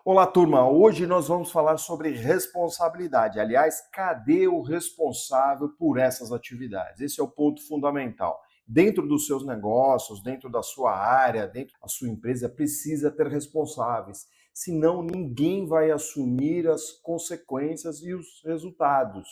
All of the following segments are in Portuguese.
Olá, turma! Hoje nós vamos falar sobre responsabilidade. Aliás, cadê o responsável por essas atividades? Esse é o ponto fundamental. Dentro dos seus negócios, dentro da sua área, dentro da sua empresa, precisa ter responsáveis. Senão, ninguém vai assumir as consequências e os resultados.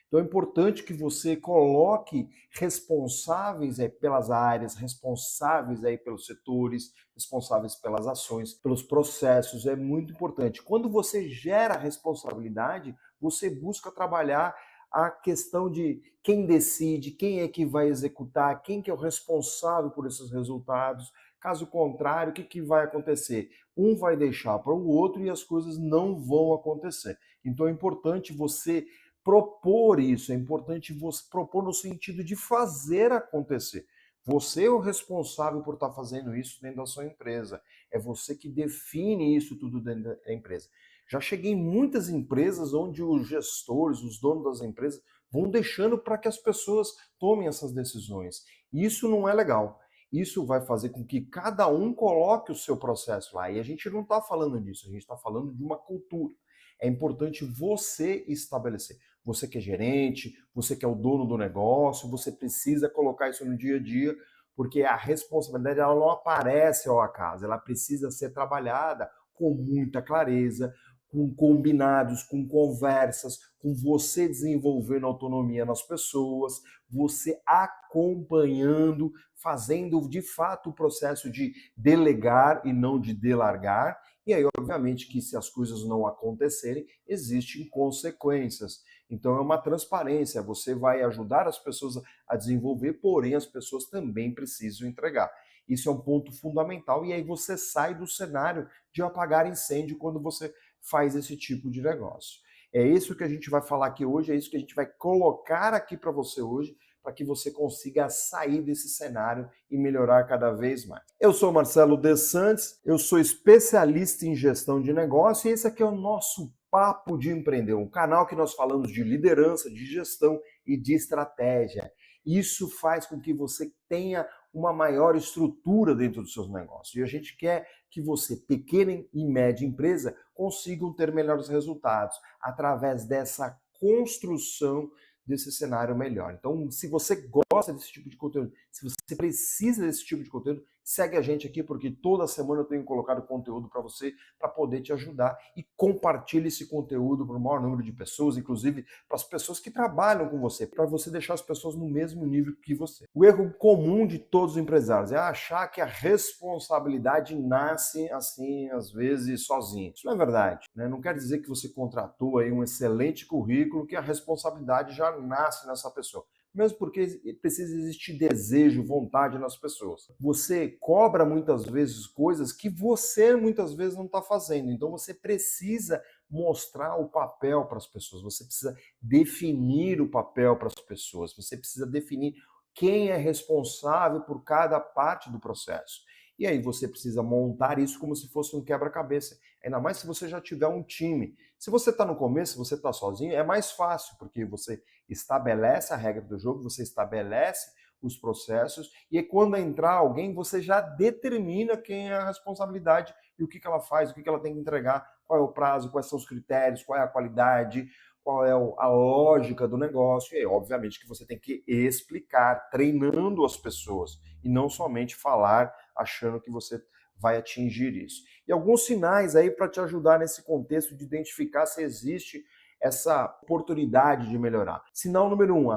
Então é importante que você coloque responsáveis pelas áreas, responsáveis pelos setores, responsáveis pelas ações, pelos processos. É muito importante. Quando você gera responsabilidade, você busca trabalhar a questão de quem decide, quem é que vai executar, quem que é o responsável por esses resultados. Caso contrário, o que vai acontecer? Um vai deixar para o outro e as coisas não vão acontecer. Então é importante você propor isso, é importante você propor no sentido de fazer acontecer. Você é o responsável por estar fazendo isso dentro da sua empresa. É você que define isso tudo dentro da empresa. Já cheguei em muitas empresas onde os gestores, os donos das empresas, vão deixando para que as pessoas tomem essas decisões. Isso não é legal. Isso vai fazer com que cada um coloque o seu processo lá. E a gente não está falando disso, a gente está falando de uma cultura. É importante você estabelecer. Você que é gerente, você que é o dono do negócio, você precisa colocar isso no dia a dia, porque a responsabilidade ela não aparece ao acaso, ela precisa ser trabalhada com muita clareza, com combinados, com conversas, com você desenvolvendo autonomia nas pessoas, você acompanhando, fazendo de fato o processo de delegar e não de delargar. E aí, obviamente, que se as coisas não acontecerem, existem consequências. Então, é uma transparência. Você vai ajudar as pessoas a desenvolver, porém, as pessoas também precisam entregar. Isso é um ponto fundamental. E aí você sai do cenário de apagar incêndio quando você faz esse tipo de negócio. É isso que a gente vai falar aqui hoje, é isso que a gente vai colocar aqui para você hoje, para que você consiga sair desse cenário e melhorar cada vez mais. Eu sou Marcelo De Santos, eu sou especialista em gestão de negócio e esse aqui é o nosso Papo de Empreender, um canal que nós falamos de liderança, de gestão e de estratégia. Isso faz com que você tenha uma maior estrutura dentro dos seus negócios. E a gente quer que você, pequena e média empresa, consigam ter melhores resultados através dessa construção desse cenário melhor. Então, se você gosta desse tipo de conteúdo, se você precisa desse tipo de conteúdo, segue a gente aqui, porque toda semana eu tenho colocado conteúdo para você, para poder te ajudar, e compartilhe esse conteúdo para o maior número de pessoas, inclusive para as pessoas que trabalham com você, para você deixar as pessoas no mesmo nível que você. O erro comum de todos os empresários é achar que a responsabilidade nasce assim, às vezes, sozinha. Isso não é verdade, né? Não quer dizer que você contratou aí um excelente currículo, que a responsabilidade já nasce nessa pessoa. Mesmo porque precisa existir desejo, vontade nas pessoas. Você cobra muitas vezes coisas que você muitas vezes não está fazendo. Então você precisa mostrar o papel para as pessoas, você precisa definir o papel para as pessoas, você precisa definir quem é responsável por cada parte do processo. E aí você precisa montar isso como se fosse um quebra-cabeça. Ainda mais se você já tiver um time. Se você está no começo, se você está sozinho, é mais fácil, porque você estabelece a regra do jogo, você estabelece os processos, e aí, quando entrar alguém, você já determina quem é a responsabilidade e o que ela faz, o que ela tem que entregar, qual é o prazo, quais são os critérios, qual é a qualidade, qual é a lógica do negócio. E aí, obviamente, que você tem que explicar, treinando as pessoas, e não somente falar achando que você vai atingir isso. E alguns sinais aí para te ajudar nesse contexto de identificar se existe essa oportunidade de melhorar. Sinal número 1,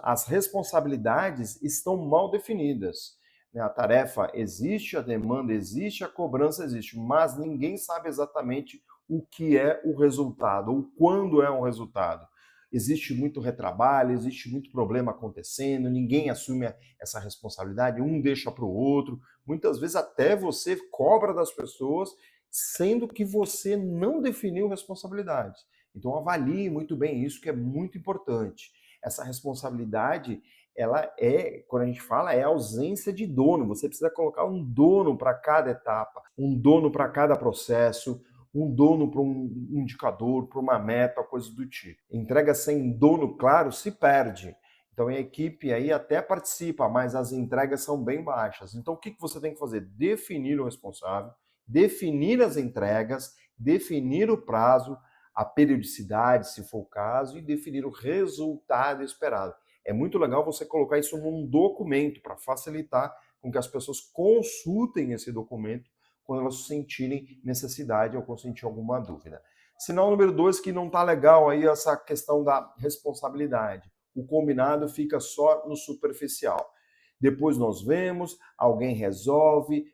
as responsabilidades estão mal definidas. A tarefa existe, a demanda existe, a cobrança existe, mas ninguém sabe exatamente o que é o resultado ou quando é um resultado. Existe muito retrabalho, existe muito problema acontecendo, ninguém assume essa responsabilidade, um deixa para o outro. Muitas vezes até você cobra das pessoas, sendo que você não definiu responsabilidades. Então avalie muito bem isso, que é muito importante. Essa responsabilidade, ela é, quando a gente fala, é ausência de dono. Você precisa colocar um dono para cada etapa, um dono para cada processo, um dono para um indicador, para uma meta, coisa do tipo. Entrega sem dono claro se perde. Então a equipe aí até participa, mas as entregas são bem baixas. Então o que você tem que fazer? Definir o responsável, definir as entregas, definir o prazo, a periodicidade, se for o caso, e definir o resultado esperado. É muito legal você colocar isso num documento para facilitar com que as pessoas consultem esse documento quando elas sentirem necessidade ou quando sentir alguma dúvida. Sinal número 2, que não está legal aí essa questão da responsabilidade. O combinado fica só no superficial. Depois nós vemos, alguém resolve,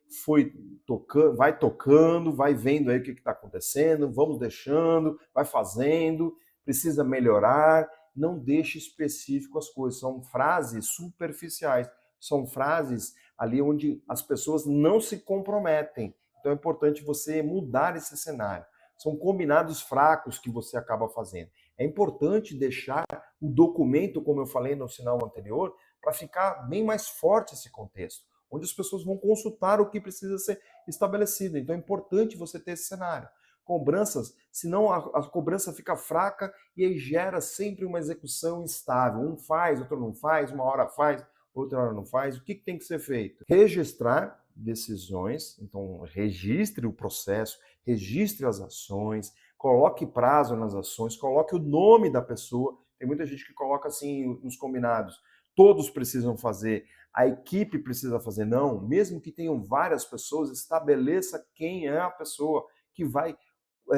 vai tocando, vai vendo aí o que está acontecendo, vamos deixando, vai fazendo, precisa melhorar. Não deixe específico as coisas, são frases superficiais, são frases ali onde as pessoas não se comprometem. Então é importante você mudar esse cenário. São combinados fracos que você acaba fazendo. É importante deixar o documento, como eu falei no sinal anterior, para ficar bem mais forte esse contexto, onde as pessoas vão consultar o que precisa ser estabelecido. Então é importante você ter esse cenário. Cobranças, senão a cobrança fica fraca e aí gera sempre uma execução instável. Um faz, outro não faz, uma hora faz, outra hora não faz. O que tem que ser feito? Registrar decisões, então registre o processo, registre as ações, coloque prazo nas ações, coloque o nome da pessoa. Tem muita gente que coloca assim nos combinados, todos precisam fazer, a equipe precisa fazer. Não, mesmo que tenham várias pessoas, estabeleça quem é a pessoa que vai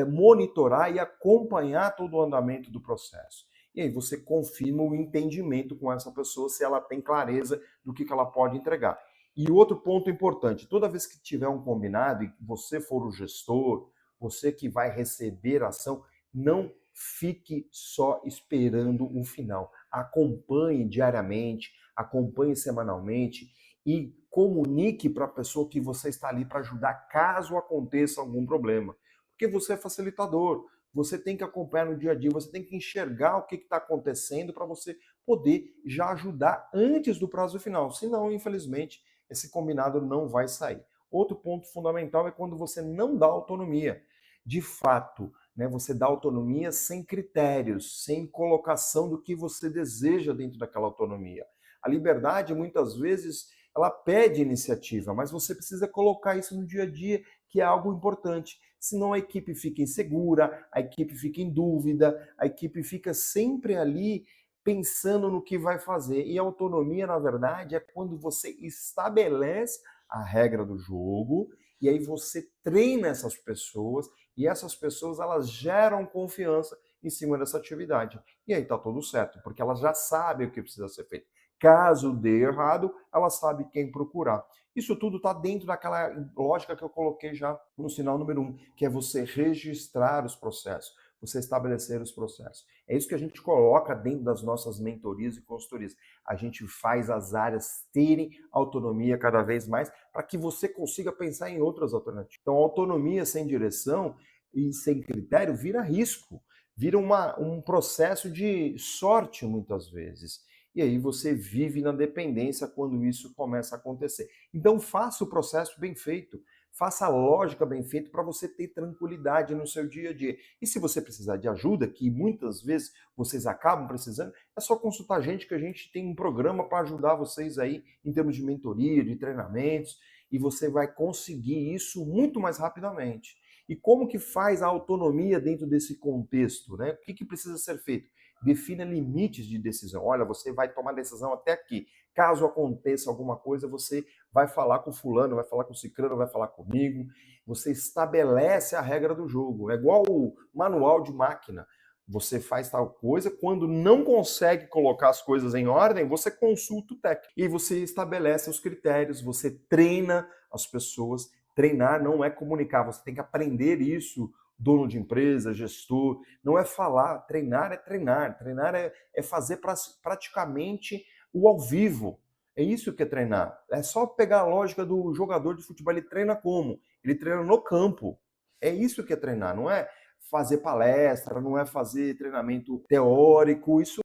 monitorar e acompanhar todo o andamento do processo. E aí você confirma o entendimento com essa pessoa, se ela tem clareza do que ela pode entregar. E outro ponto importante, toda vez que tiver um combinado e você for o gestor, você que vai receber a ação, não fique só esperando o final. Acompanhe diariamente, acompanhe semanalmente e comunique para a pessoa que você está ali para ajudar caso aconteça algum problema. Porque você é facilitador, você tem que acompanhar no dia a dia, você tem que enxergar o que está acontecendo para você poder já ajudar antes do prazo final. Senão, infelizmente, esse combinado não vai sair. Outro ponto fundamental é quando você não dá autonomia. De fato, né, você dá autonomia sem critérios, sem colocação do que você deseja dentro daquela autonomia. A liberdade, muitas vezes, ela pede iniciativa, mas você precisa colocar isso no dia a dia, que é algo importante. Senão a equipe fica insegura, a equipe fica em dúvida, a equipe fica sempre ali pensando no que vai fazer. E a autonomia, na verdade, é quando você estabelece a regra do jogo e aí você treina essas pessoas e essas pessoas elas geram confiança em cima dessa atividade. E aí tá tudo certo, porque elas já sabem o que precisa ser feito. Caso dê errado, ela sabe quem procurar. Isso tudo está dentro daquela lógica que eu coloquei já no sinal número 1, que é você registrar os processos, você estabelecer os processos. É isso que a gente coloca dentro das nossas mentorias e consultorias. A gente faz as áreas terem autonomia cada vez mais para que você consiga pensar em outras alternativas. Então, autonomia sem direção e sem critério vira risco, vira um processo de sorte muitas vezes. E aí você vive na dependência quando isso começa a acontecer. Então faça o processo bem feito, faça a lógica bem feita para você ter tranquilidade no seu dia a dia. E se você precisar de ajuda, que muitas vezes vocês acabam precisando, é só consultar a gente que a gente tem um programa para ajudar vocês aí em termos de mentoria, de treinamentos, e você vai conseguir isso muito mais rapidamente. E como que faz a autonomia dentro desse contexto, né? O que precisa ser feito? Defina limites de decisão. Olha, você vai tomar decisão até aqui. Caso aconteça alguma coisa, você vai falar com fulano, vai falar com cicrano, vai falar comigo. Você estabelece a regra do jogo. É igual o manual de máquina. Você faz tal coisa, quando não consegue colocar as coisas em ordem, você consulta o técnico. E você estabelece os critérios, você treina as pessoas. Treinar não é comunicar, você tem que aprender isso, dono de empresa, gestor, não é falar, treinar é treinar, treinar é fazer praticamente o ao vivo. É isso que é treinar. É só pegar a lógica do jogador de futebol, ele treina como? Ele treina no campo. É isso que é treinar, não é fazer palestra, não é fazer treinamento teórico, isso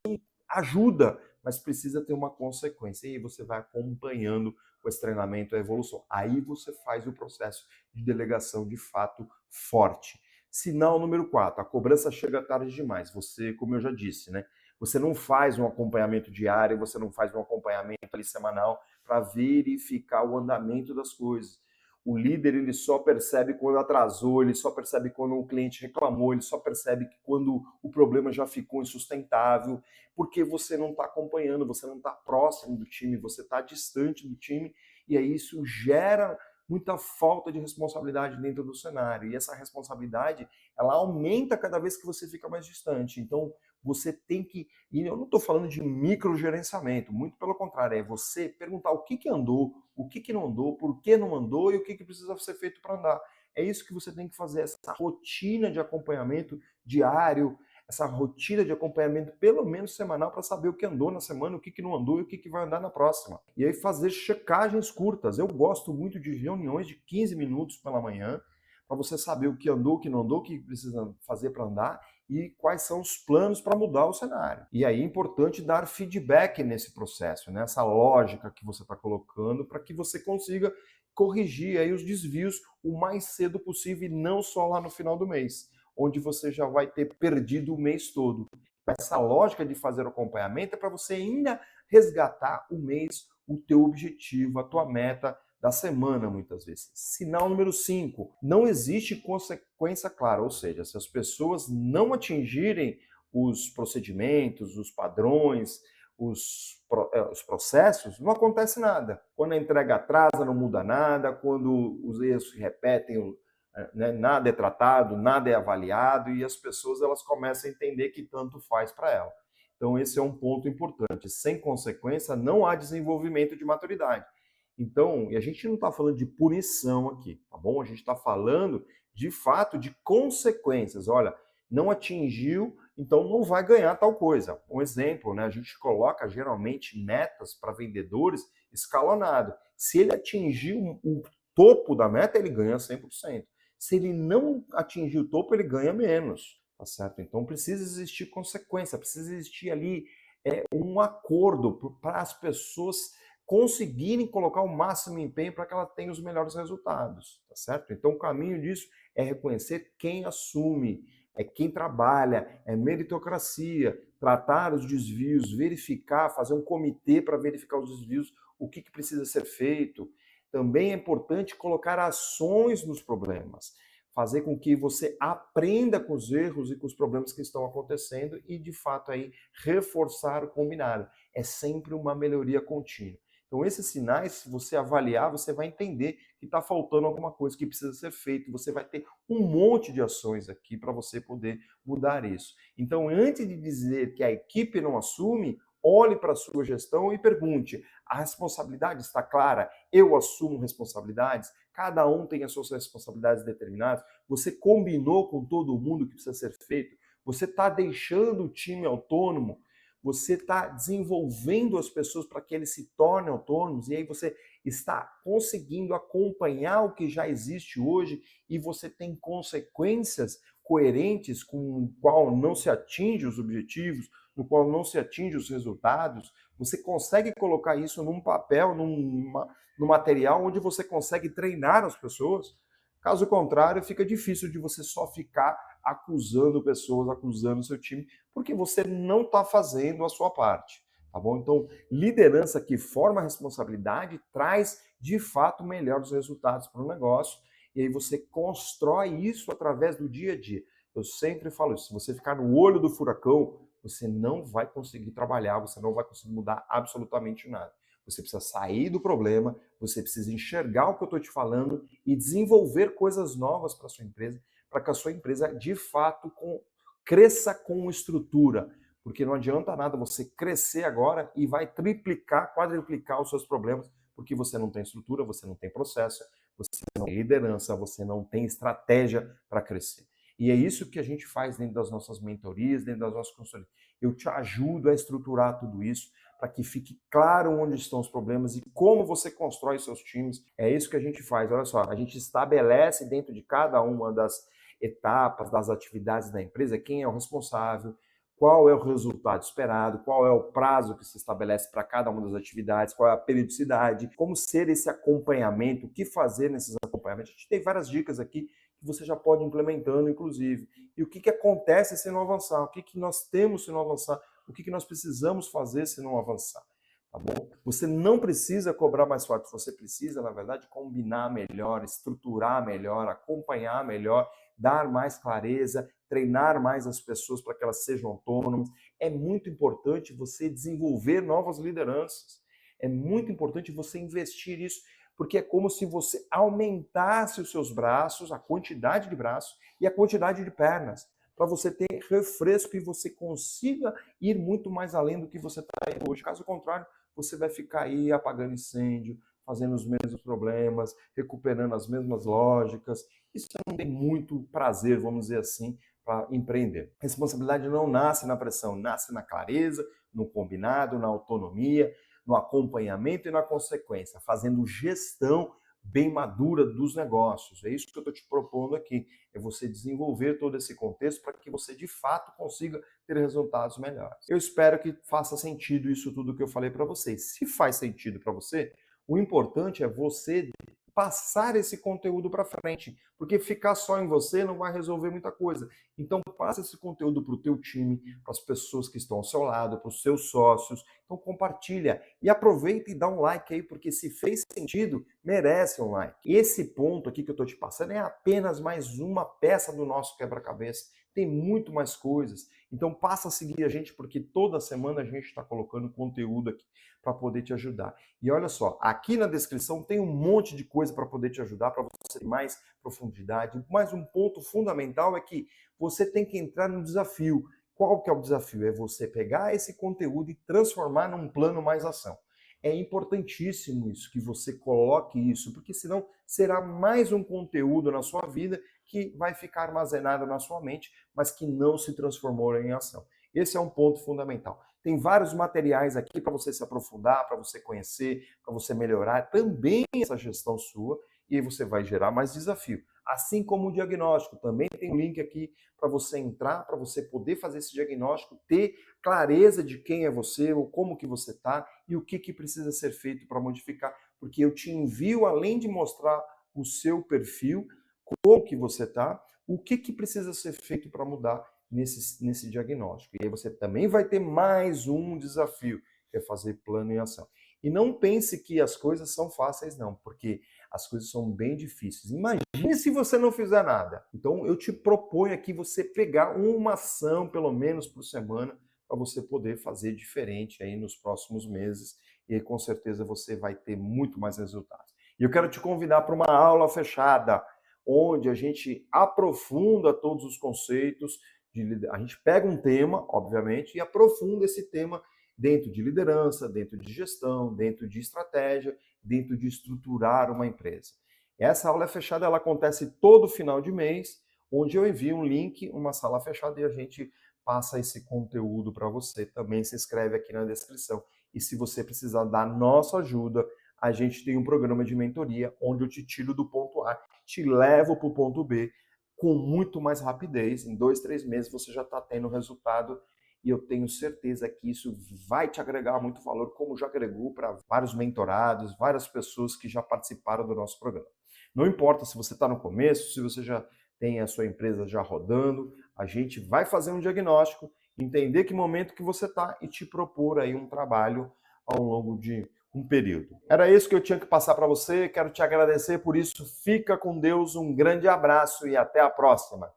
ajuda, mas precisa ter uma consequência. E aí você vai acompanhando com esse treinamento a evolução. Aí você faz o processo de delegação de fato forte. Sinal número 4, a cobrança chega tarde demais. Você, como eu já disse, né? Você não faz um acompanhamento diário, você não faz um acompanhamento ali semanal para verificar o andamento das coisas. O líder ele só percebe quando atrasou, ele só percebe quando o cliente reclamou, ele só percebe que quando o problema já ficou insustentável, porque você não está acompanhando, você não está próximo do time, você está distante do time, e aí isso gera muita falta de responsabilidade dentro do cenário. E essa responsabilidade, ela aumenta cada vez que você fica mais distante. Então, você tem que... E eu não estou falando de microgerenciamento, muito pelo contrário, é você perguntar o que andou, o que não andou, por que não andou e o que precisa ser feito para andar. É isso que você tem que fazer, essa rotina de acompanhamento diário, essa rotina de acompanhamento pelo menos semanal para saber o que andou na semana, o que não andou e o que vai andar na próxima. E aí fazer checagens curtas. Eu gosto muito de reuniões de 15 minutos pela manhã, para você saber o que andou, o que não andou, o que precisa fazer para andar e quais são os planos para mudar o cenário. E aí é importante dar feedback nesse processo, nessa lógica que você está colocando, para que você consiga corrigir aí os desvios o mais cedo possível e não só lá no final do mês, onde você já vai ter perdido o mês todo. Essa lógica de fazer o acompanhamento é para você ainda resgatar o mês, o teu objetivo, a tua meta da semana, muitas vezes. Sinal número 5, não existe consequência clara, ou seja, se as pessoas não atingirem os procedimentos, os padrões, os processos, não acontece nada. Quando a entrega atrasa, não muda nada, quando os erros se repetem, né, nada é tratado, nada é avaliado e as pessoas elas começam a entender que tanto faz para ela. Então esse é um ponto importante. Sem consequência não há desenvolvimento de maturidade. Então, e a gente não está falando de punição aqui, tá bom? A gente está falando de fato de consequências. Olha, não atingiu, então não vai ganhar tal coisa. Um exemplo, né? A gente coloca geralmente metas para vendedores escalonado. Se ele atingir o topo da meta, ele ganha 100%. Se ele não atingir o topo, ele ganha menos, tá certo? Então precisa existir consequência, precisa existir ali um acordo para as pessoas conseguirem colocar o máximo empenho para que ela tenha os melhores resultados, tá certo? Então o caminho disso é reconhecer quem assume, é quem trabalha, é meritocracia, tratar os desvios, verificar, fazer um comitê para verificar os desvios, o que precisa ser feito. Também é importante colocar ações nos problemas, fazer com que você aprenda com os erros e com os problemas que estão acontecendo e, de fato, aí reforçar o combinado. É sempre uma melhoria contínua. Então, esses sinais, se você avaliar, você vai entender que está faltando alguma coisa que precisa ser feito. Você vai ter um monte de ações aqui para você poder mudar isso. Então, antes de dizer que a equipe não assume, olhe para a sua gestão e pergunte: a responsabilidade está clara? Eu assumo responsabilidades? Cada um tem as suas responsabilidades determinadas? Você combinou com todo mundo o que precisa ser feito? Você está deixando o time autônomo? Você está desenvolvendo as pessoas para que eles se tornem autônomos? E aí você está conseguindo acompanhar o que já existe hoje e você tem consequências coerentes com o qual não se atinge os objetivos, no qual não se atinge os resultados? Você consegue colocar isso num papel, num material onde você consegue treinar as pessoas? Caso contrário, fica difícil de você só ficar acusando pessoas, acusando seu time, porque você não está fazendo a sua parte, tá bom? Então, liderança que forma responsabilidade traz, de fato, melhores resultados para o negócio, e aí você constrói isso através do dia a dia. Eu sempre falo isso, se você ficar no olho do furacão, você não vai conseguir trabalhar, você não vai conseguir mudar absolutamente nada. Você precisa sair do problema, você precisa enxergar o que eu estou te falando e desenvolver coisas novas para a sua empresa, para que a sua empresa, de fato, cresça com estrutura. Porque não adianta nada você crescer agora e vai triplicar, quadruplicar os seus problemas, porque você não tem estrutura, você não tem processo, você não tem liderança, você não tem estratégia para crescer. E é isso que a gente faz dentro das nossas mentorias, dentro das nossas consultorias. Eu te ajudo a estruturar tudo isso para que fique claro onde estão os problemas e como você constrói seus times. É isso que a gente faz. Olha só, a gente estabelece dentro de cada uma das etapas, das atividades da empresa, quem é o responsável, qual é o resultado esperado, qual é o prazo que se estabelece para cada uma das atividades, qual é a periodicidade, como ser esse acompanhamento, o que fazer nesses acompanhamentos. A gente tem várias dicas aqui que você já pode ir implementando, inclusive. E o que acontece se não avançar? O que nós temos se não avançar? O que nós precisamos fazer se não avançar? tá bom? Você não precisa cobrar mais forte, você precisa, na verdade, combinar melhor, estruturar melhor, acompanhar melhor, dar mais clareza, treinar mais as pessoas para que elas sejam autônomas. É muito importante você desenvolver novas lideranças. É muito importante você investir nisso, porque é como se você aumentasse os seus braços, a quantidade de braços e a quantidade de pernas, para você ter refresco e você consiga ir muito mais além do que você está indo hoje. Caso contrário, você vai ficar aí apagando incêndio, fazendo os mesmos problemas, recuperando as mesmas lógicas. Isso não tem muito prazer, vamos dizer assim, para empreender. Responsabilidade não nasce na pressão, nasce na clareza, no combinado, na autonomia, no acompanhamento e na consequência, fazendo gestão bem madura dos negócios. É isso que eu estou te propondo aqui, é você desenvolver todo esse contexto para que você de fato consiga ter resultados melhores. Eu espero que faça sentido isso tudo que eu falei para vocês. Se faz sentido para você, o importante é você passar esse conteúdo para frente, porque ficar só em você não vai resolver muita coisa. Então passa esse conteúdo para o teu time, para as pessoas que estão ao seu lado, para os seus sócios. Então compartilha e aproveita e dá um like aí, porque se fez sentido, merece um like. Esse ponto aqui que eu estou te passando é apenas mais uma peça do nosso quebra-cabeça. Tem muito mais coisas. Então passa a seguir a gente, porque toda semana a gente está colocando conteúdo aqui para poder te ajudar. E olha só, aqui na descrição tem um monte de coisa para poder te ajudar, para você ter mais profundidade. Mas um ponto fundamental é que você tem que entrar no desafio. Qual que é o desafio? É você pegar esse conteúdo e transformar num plano mais ação. É importantíssimo isso, que você coloque isso, porque senão será mais um conteúdo na sua vida que vai ficar armazenado na sua mente, mas que não se transformou em ação. Esse é um ponto fundamental. Tem vários materiais aqui para você se aprofundar, para você conhecer, para você melhorar também essa gestão sua, e aí você vai gerar mais desafio. Assim como o diagnóstico, também tem um link aqui para você entrar, para você poder fazer esse diagnóstico, ter clareza de quem é você, ou como que você está e o que, que precisa ser feito para modificar, porque eu te envio, além de mostrar o seu perfil, como que você está, o que, que precisa ser feito para mudar nesse diagnóstico. E aí você também vai ter mais um desafio, que é fazer plano em ação. E não pense que as coisas são fáceis, não, porque as coisas são bem difíceis. Imagine se você não fizer nada. Então eu te proponho aqui você pegar uma ação, pelo menos por semana, para você poder fazer diferente aí nos próximos meses. E aí, com certeza você vai ter muito mais resultados. E eu quero te convidar para uma aula fechada, onde a gente aprofunda todos os conceitos, a gente pega um tema, obviamente, e aprofunda esse tema dentro de liderança, dentro de gestão, dentro de estratégia, dentro de estruturar uma empresa. Essa aula é fechada, ela acontece todo final de mês, onde eu envio um link, uma sala fechada, e a gente passa esse conteúdo para você. Também se inscreve aqui na descrição. E se você precisar da nossa ajuda, a gente tem um programa de mentoria onde eu te tiro do ponto A, te levo para o ponto B com muito mais rapidez. Em 2, 3 meses você já está tendo resultado e eu tenho certeza que isso vai te agregar muito valor, como já agregou para vários mentorados, várias pessoas que já participaram do nosso programa. Não importa se você está no começo, se você já tem a sua empresa já rodando, a gente vai fazer um diagnóstico, entender que momento que você está e te propor aí um trabalho ao longo de um período. Era isso que eu tinha que passar para você, quero te agradecer por isso, fica com Deus, um grande abraço e até a próxima.